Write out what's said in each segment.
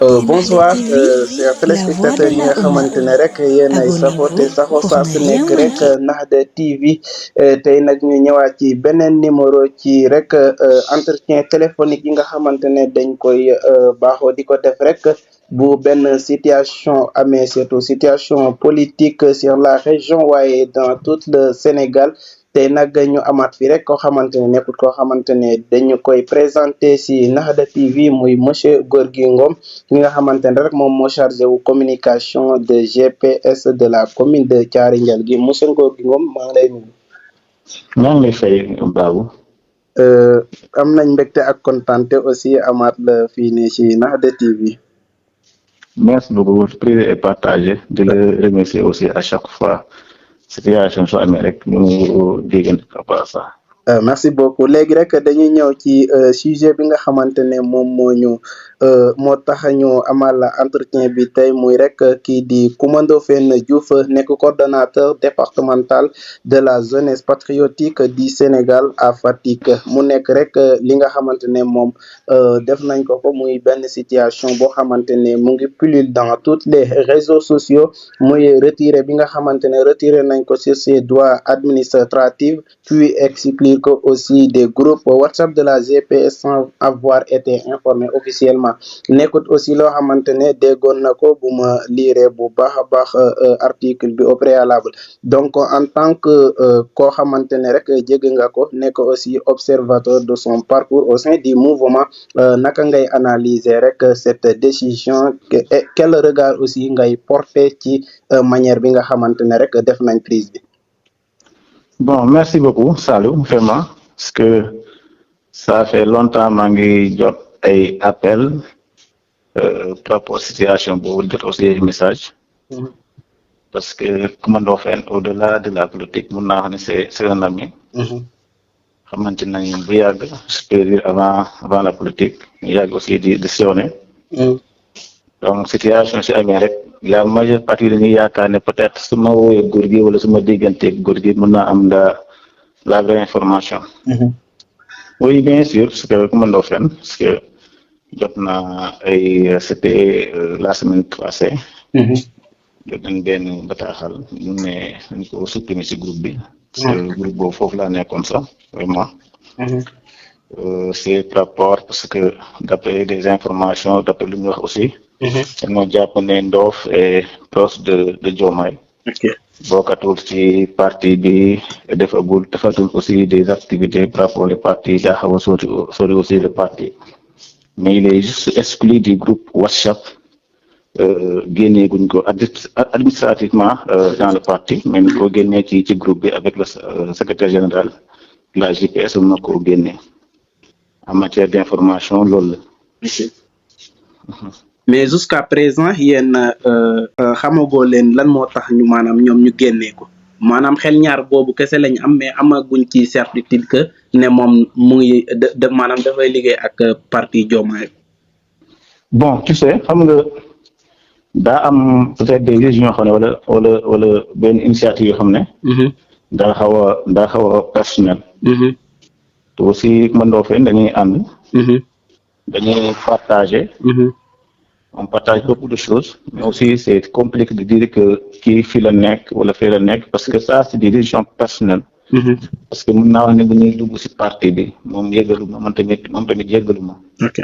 Nahda Bonsoir TV, chers la voix téléspectateurs de yi la nga Oumma. xamante ne rek yéen ay safo te Abonnez-vous saxo pour saa ne su rien nekk rek manquer. Nahda TV tey nag ñu ñëwaat ci beneen numéro ci rek entretien téléphonique yi nga xamante ne dañ koy baaxoo di ko def rek bu benn situation amee surtout situation politique sur la région waaye dans tout le Sénégal. Tey nag ñu amaat fi rek koo xamante ne nekkul koo xamante ne dañu koy présenté si Nahda TV muy monsieur Gorgui Ngom ki nga xamante ne rek moom moo chargé wu communication de GPS de la commune de Thiary Ndialgui monsieur Gorgui Ngom maa ngi lay nuyu. maa ngi lay fay Babou. Am nañ mbégte ak kontante aussi amaat la fii nii si Nahda TV. Merci beaucoup privé et partagé di la remercier aussi à chaque fois situation su amee rek ñu déggante par ça. Merci beaucoup léegi rek dañuy ñëw ci sujet bi nga xamante ne moom moo tax ñu amal entretien bi tey muy rek kii di Coumba Ndoffène Diouf nekk coordonnateur départemental de la jeunesse patriotique du Sénégal à Fatick mu nekk rek li nga xamante ne moom def nañ ko muy benn situation boo xamante ne mu ngi pullule dans tous les réseaux sociaux muy retiré bi nga xamante ne retiré nañ ko sur ses droits administratifs puis exclure que aussi des groupes WhatsApp de la GPS sans avoir été informé officiellement nekkut aussi loo xamante ne déggoon na ko bu ma liiree bu baax a baax article bi au préalable donc en tant que koo xamante ne rek jege nga ko nekk aussi observateur de son parcours au sein du mouvement naka ngay analyser rek cette décision et quel regard aussi ngay porter ci manière bi nga xamante ne rek def nañ prise bi. Bon, merci beaucoup Salou vraiment parce que ça fait longtemps maa ngi jot ay appel par rapport à situation boobu jot aussi ay message parce que Coumba Ndoffène au-delà de la politique mun naa wax ne c'est un ami xamante nañu bu yàgg je peux dire avant la politique ñu yàgg aussi di sillonner donc situation si amee rek la majeure partie dañuy yaakaar ne peut-être su ma wooyee góor gi wala su ma dégganteeg góor gi mën naa am la vraie information. Oui bien sûr parce que Coumba Ndoffène parce que jot na ay c'était la semaine passée. jot nañ benn bataaxal ñu ne dañ ko supprimer si groupe bi. parce que groupe boobu foofu laa nekkoon sax vraiment. C'est par rapport parce que d'après des informations d'après lu ñu wax aussi. dañoo jàpp ne Ndoff est proche de Diomaye. bokkatul ci parti bi defatul aussi des activités par rapport au parti daa xaw a sori aussi le parti mais il est juste exclu du groupe WhatsApp génnee guñ ko administrativement dans le parti mais ñu ko génnee ci groupe bi avec le secrétaire général de la JPS mun na ko génnee en matière d'information loolu la. mais jusqu'à présent yéen xamagoo leen lan moo tax ñu maanaam ñoom ñu génnee ko maanaam xel ñaar boobu kese lañ am mais amaguñ ci certitude que ne moom mu ngi de maanaam dafay liggéey ak parti Diomaye. Bon tu sais xam nga daa am peut-être des décisions yoo xam ne wala benn initiative yoo xam ne. daa xaw a personnel. te aussi Coumba Ndoffène dañuy ànd. dañuy partager. On partage beaucoup de choses, mais aussi c'est compliqué de dire que qui fait le nec ou le fait le nec parce que ça c'est des décisions personnelles. Parce que mun naa wax ne dañuy dugg ci parti bi moom yëgaluma man tamit yëgaluma. Ok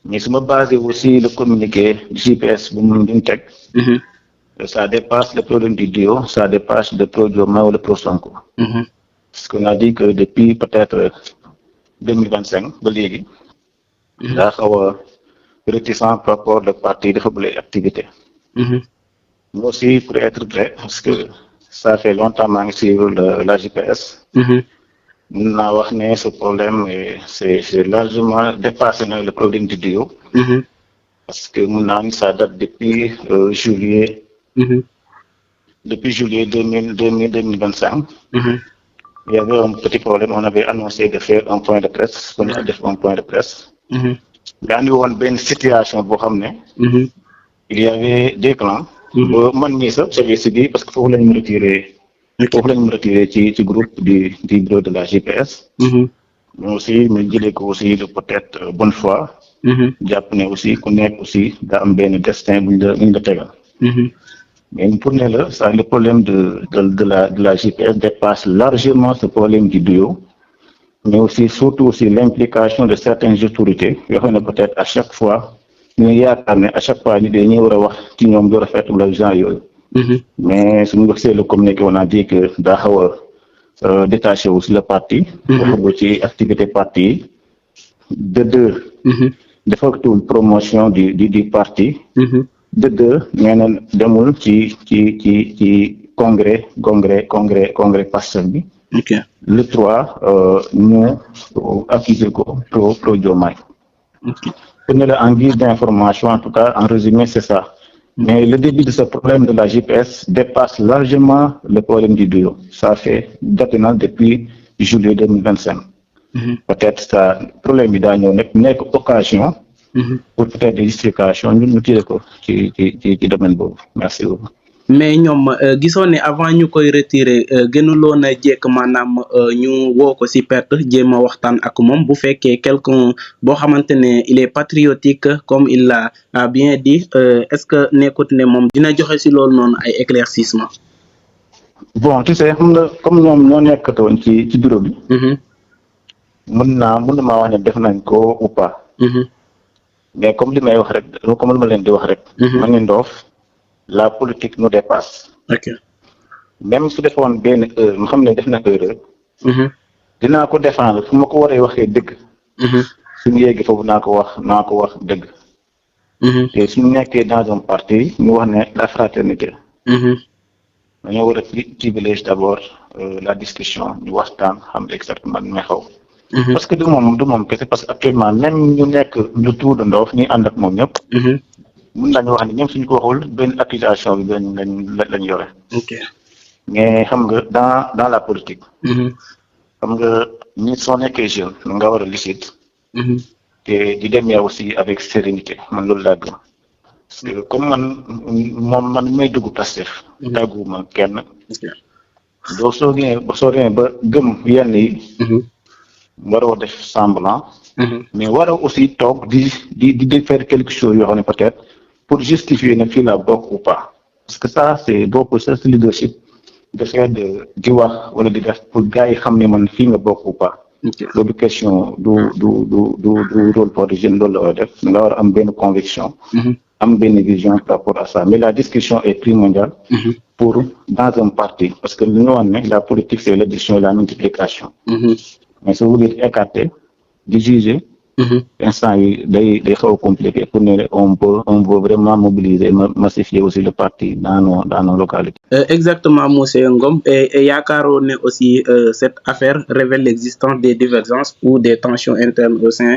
mais su ma basé aussi le communiqué du GPS bu mu duñ teg. Ça dépasse le problème du duo, ça dépasse le pro Diomaye ou le pro Sonko. Parce qu'on a dit que depuis peut-être 2025 ba léegi. daa xaw a réticent par rapport au parti de faire activité. Moi aussi, pour être vrai, parce que ça fait longtemps que je suis la GPS, ce problème, c'est largement dépassé le problème du duo. Parce que ça date depuis juillet, depuis juillet 2025. Il y avait un petit problème, on avait annoncé de faire un point de presse, on a fait un point de presse. daa ngi woon benn situation boo xam ne. il y avait des clans. ba man mii sax j'avais subi parce que foofu lañ mu retiré ci groupe du bureau de la GPS. mais aussi ñu jëlee ko aussi de peut-être bonne foi. jàpp ne aussi ku nekk aussi daa am benn destin buñ la tegal. Mais pour ne la ça le problème de la JPS dépasse largement ce problème du duo, mais aussi surtout aussi l'implication de certaines autorités yoo xam ne peut-être à chaque fois ñu yaakaar ne à chaque fois ñu dañuy war a wax ci ñoom lu rafet wala genre yooyu. Mais suñu waxee le communiqué on a dit que daa xaw a détaché wu si le parti. waxagu ci activité parti yi. De deux. defatul promotion du parti. De deux nee na demul ci congrès Pastef bi. Le 3 ñu accuser ko pro Diomaye. Pour ne la en guise d'information en tout cas en résumé c'est ça. Mais le début de ce problème de la JPS dépasse largement le problème du duo. Ça fait maintenant depuis juillet 2025. Peut-être ça problème bi daa ñëw nekk occasion. Pour peut-être des justifications ñu tiré ko ci domaine boobu. Merci beaucoup. Mais ñoom gisoon ne avant ñu koy retirer gënuloon a jekk maanaam ñu woo ko ci perte jéem a waxtaan ak moom bu fekkee quelqu'un boo xamante ne il est patriotique comme il l'a bien dit est-ce que nekkut ne moom dina joxe ci loolu noonu ay éclaircissement. Bon tu sais xam nga comme ñoom ñoo nekkatoon ci bureau bi. mën na maa wax ne def nañ ko ou pas. Mais comme li may wax rek comme li ma leen di wax rek. ma ngi ndoof la politique nous dépasse. Ok. Même su defoon benn heure mu xam ne def na erreur. dinaa ko défendre fu ma ko waree waxee dëgg. suñu yéegi foofu naa ko wax dëgg. te suñu nekkee dans un parti ñu wax ne la fraternité. dañoo war a privilège d'abord la discussion ñu waxtaan xam exactement lu may xaw. Parce que du moom kese parce que actuellement même ñu nekk lu tuur ndoof ñuy ànd ak moom ñëpp. mun nañu wax ne ñoom suñu ko waxul benn accusation bi lañ yore. Mais xam nga dans la politique. xam nga ñi soo nekkee jeune nga war a lucide. te di demee aussi avec sérénité man loolu laa gëm. parce que comme man may dugg Pastef. tàgguwuma kenn. soo demee ba gëm yenn yi. waroo def semblant. mais waroo aussi toog di faire quelque chose yoo xam ne peut-être pour justifier ne fii la bokk ou pas parce que ça c'est beaucoup ça c'est leadership de faire di wax wala di def pour gars yi xam ne man fii nga bokk ou pas. loolu question du rôle pour les jeunes loolu la war a def nga war a am benn conviction. am benn vision par rapport à ça mais la discussion est primordiale. pour dans un parti parce que li ñu wax ne la politique c'est l'addition et la multiplication. mais su bëggee écarter di juger. instant yi day xaw compliqué pour ne on peut vraiment mobiliser massifier aussi le parti dans nos localités. Exactement monsieur Ngom et yaakaaroo ne aussi cette affaire révèle l'existence des divergences ou des tensions internes au sein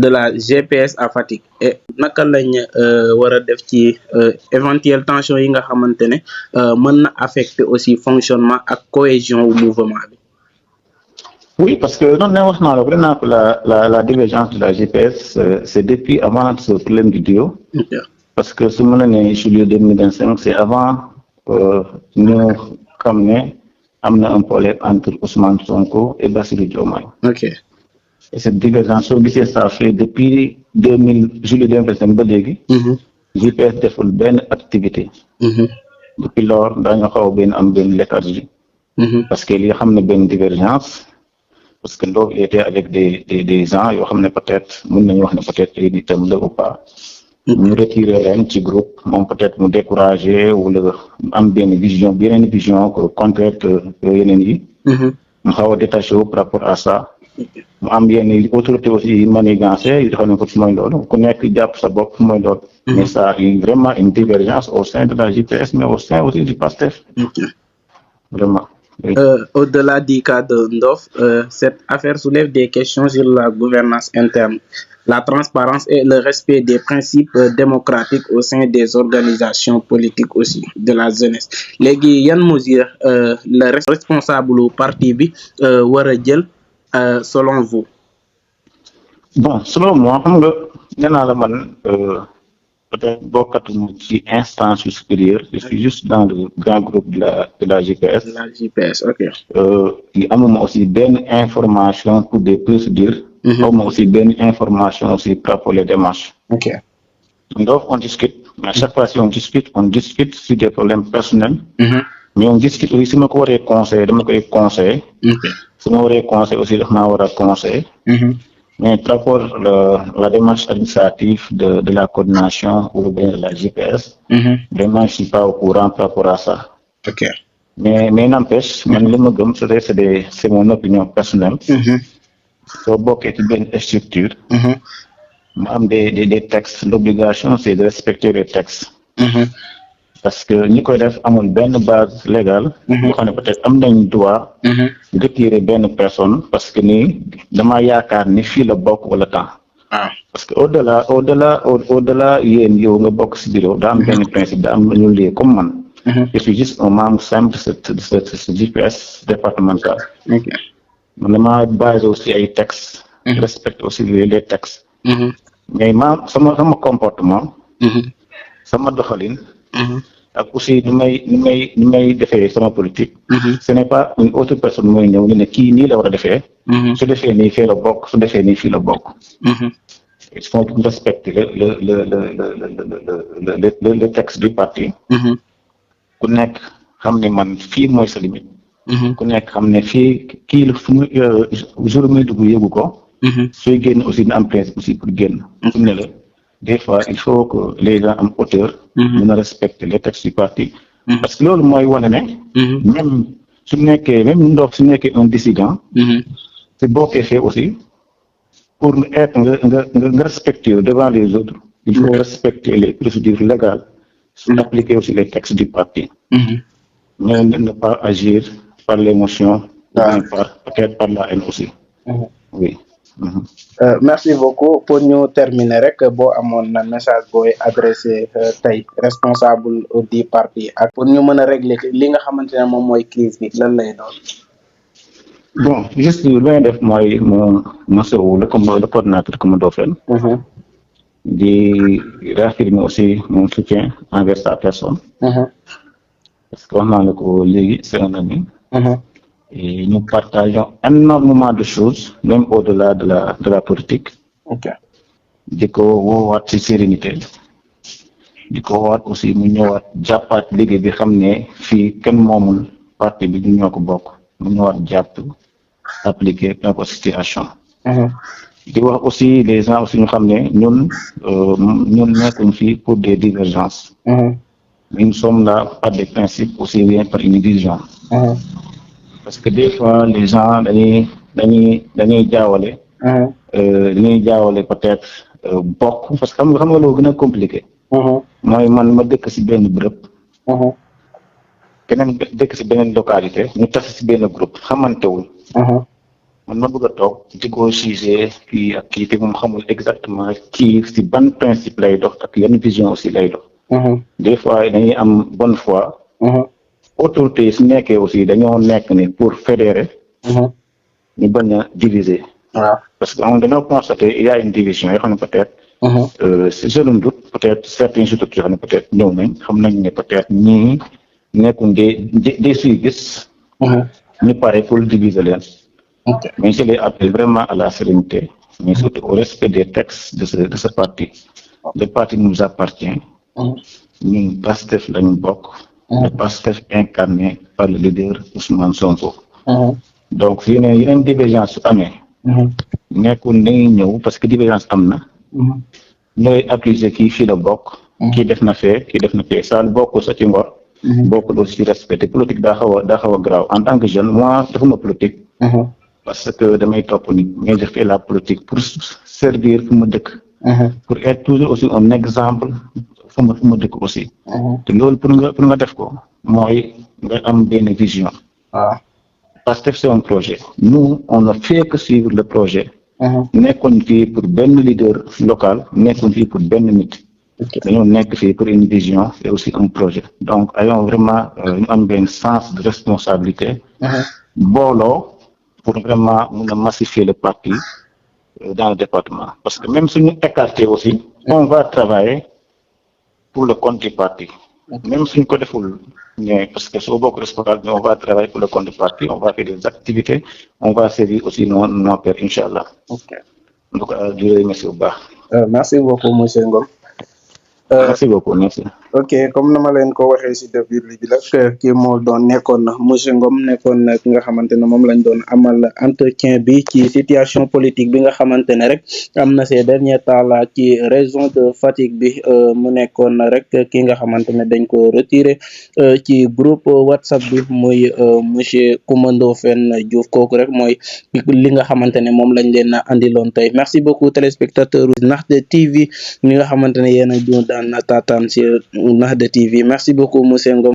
de la GPS à Fatick et naka lañ war a def ci éventuelle tension yi nga xamante ne mën na affecter aussi fonctionnement ak cohésion wu mouvement bi. Oui, parce que la divergence de la GPS, c'est depuis avant ce problème du duo. Parce que ce moment là, juillet 2025, c'est avant nous comme un problème entre Ousmane Sonko et Bassirou Diomaye. Et cette divergence, ça fait depuis juillet 2025, GPS développe une activité. Depuis lors, nous avons une léthargie. Parce qu'il y a une divergence. Parce que l'eau était avec des gens, peut-être ils ou pas. Nous retirer un petit groupe, peut-être nous décourager ou une vision contraire que nous avons détaché par rapport à ça. Nous avons une autorité aussi manigancée, mais ça a eu vraiment une divergence au sein de la JPS, mais au sein aussi du PASTEF. Vraiment. Au-delà du cas de Ndof, cette affaire soulève des questions sur la gouvernance interne, la transparence et le respect des principes démocratiques au sein des organisations politiques aussi, de la jeunesse. Légui, yan mesure le responsable du parti bi wara jël selon vous? Bon, selon moi, peut-être bokkatuma ci instance supérieure, je suis juste dans le grand groupe de la GPS. La GPS, ok. Il y a aussi bien information pour des procédures Comme aussi bien information aussi par rapport aux démarches. Ok. Donc, on discute. Mais à chaque fois, si on discute sur des problèmes personnels. Mais on discute aussi, si je veux conseiller, je me conseiller. Si je veux conseiller aussi, je me conseiller. Mais par rapport à la démarche administrative de la coordination ou bien de la GPS, vraiment, je ne suis pas au courant par rapport à ça. Ok. Mais n'empêche, c'est mon opinion personnelle. Sur beaucoup de structures, des textes, l'obligation, c'est de respecter les textes. Parce que nous avons une base légale, nous avons peut-être un droit de retirer une personne parce que nous avons ni fil le boc ou le temps. Parce que au-delà, il y a un box bureau, dans un principe, dans un lieu comme moi. Je suis juste un membre simple de ce GPS départemental. Je suis basé aussi à les textes, je respecte aussi les textes. Mais mon comportement, mon doxalin, ak aussi ni may defee sama politique. Ce n'est pas une autre personne mooy ñëw ne kii nii la war a defee. su defee nii fii la bokk su defee nii fii la bokk. Il faut respecter le texte du parti. ku nekk xam ne man fii mooy sa limite. ku nekk xam ne fii kii la fu mu jour muy dugg yëgu ko. sooy génn aussi na am principe aussi pour génn. su ne la des fois il faut que les gens am hauteur. mën a respecter les textes du parti. parce que loolu mooy wane ne. même su nekkee même ndox su nekkee un dissident. c'est boo koy fait aussi pour être nga respecter devant les autres. il faut respecter les procédures légales. appliquer aussi les textes du parti. Mais ne pas agir par l'émotion. Peut-être par la haine aussi. Oui. Merci beaucoup pour ñu terminer rek boo amoon na message booy adressé tey responsable du parti ak pour ñu mën a régler li nga xamante ne moom mooy crise bi lan lay doon. Bon juste lu may def mooy ma sow le coordinateur comme Ndofène. di réaffirmer aussi mon soutien envers sa personne. Parce que wax naa la ko léegi c'est un ami. Et nous partageons énormément de choses, même au-delà de la politique. di ko woowaat ci sérénité. di ko woowaat aussi mu ñëwaat jàppaat liggéey bi xam ne fii kenn moomul parti bi ñu ñoo ko bokk mu ñëwaat jàpp appliquer la situation. di wax aussi les gens aussi ñu xam ne ñun nekkuñ fii pour des divergences. mais nous sommes là par des principes aussi bien par une vision. Parce que des fois les gens dañuy jaawale. dañuy jaawale peut-être bokk parce que xam nga loolu gën a compliqué. mooy man ma dëkk ci benn bërëb. keneen dëkk ci beneen localité ñu tas ci benn groupe xamantewul. man ma bëgg a toog di ko juger kii ak kii te moom xamul exactement kii ci ban principe lay dox ak yenn vision aussi lay dox. des fois dañuy am bonne foi. autorité yi su nekkee aussi dañoo nekk ni pour fédérer. ñu bañ a diviser. parce que on dañoo constater il y a une division yoo xam ne peut-être. je le doute peut-être certains structures yoo xam ne peut-être ñëw nañ xam nañ ne peut-être ñii nekkuñ des suivistes. ñu pare pour diviser leen. Mais je les appelle vraiment à la sérénité, mais surtout au respect des textes de ce parti. Le parti nous appartient. Nous, PASTEF la ñu bokk. Le PASTEF incarné par le leader Ousmane Sonko. Donc yeneen divergence su amee. nekkul dañuy ñëw parce que divergence am na. ñooy accuser kii fii la bokk. kii def na fee kii def na fee saa bokkul sa ci ngor. bokkul aussi ci respect te politique daa xaw a grave en tant que jeune moi defuma politique. parce que damay topp nit mais je fais la politique pour servir fu ma dëkk. pour être toujours aussi un exemple fu ma dëkk aussi. te loolu pour nga def ko mooy nga am benn vision. parce que c'est un projet nous on ne fait que suivre le projet. nekkuñ fii pour benn leader local nekkuñ fii pour benn nit. dañoo nekk fii pour une vision et aussi un projet donc ayons vraiment ñu am benn sens de responsabilité. booloo. pour vraiment mun a massifier le parti dans le département parce que même si nous écarté aussi on va travailler pour le compte du parti même si nous ko deful parce que soo bokk responsable on va travailler pour le compte du parti on va faire des activités on va servir aussi nos pairs inchallah. en tout cas di la remercier bu baax. Merci beaucoup monsieur Ngom. Merci beaucoup merci. ok comme na ma leen ko waxee si début bi nag kii moo doon nekkoon monsieur Ngom nekkoon na ki nga xamante ne moom lañ doon amal entretien bi ci situation politique bi nga xamante ne rek am na ces derniers temps là ci région de Fatick bi mu nekkoon rek ki nga xamante ne dañ ko retiré ci groupe WhatsApp bi muy monsieur Coumba Ndoffène Diouf kooku rek mooy li nga xamante ne moom lañ leen andiloon tey merci beaucoup téléspectateurs Naxde TV ñi nga xamante ne yéen a daan taataan si Naxde TV merci beaucoup monsieur Ngom.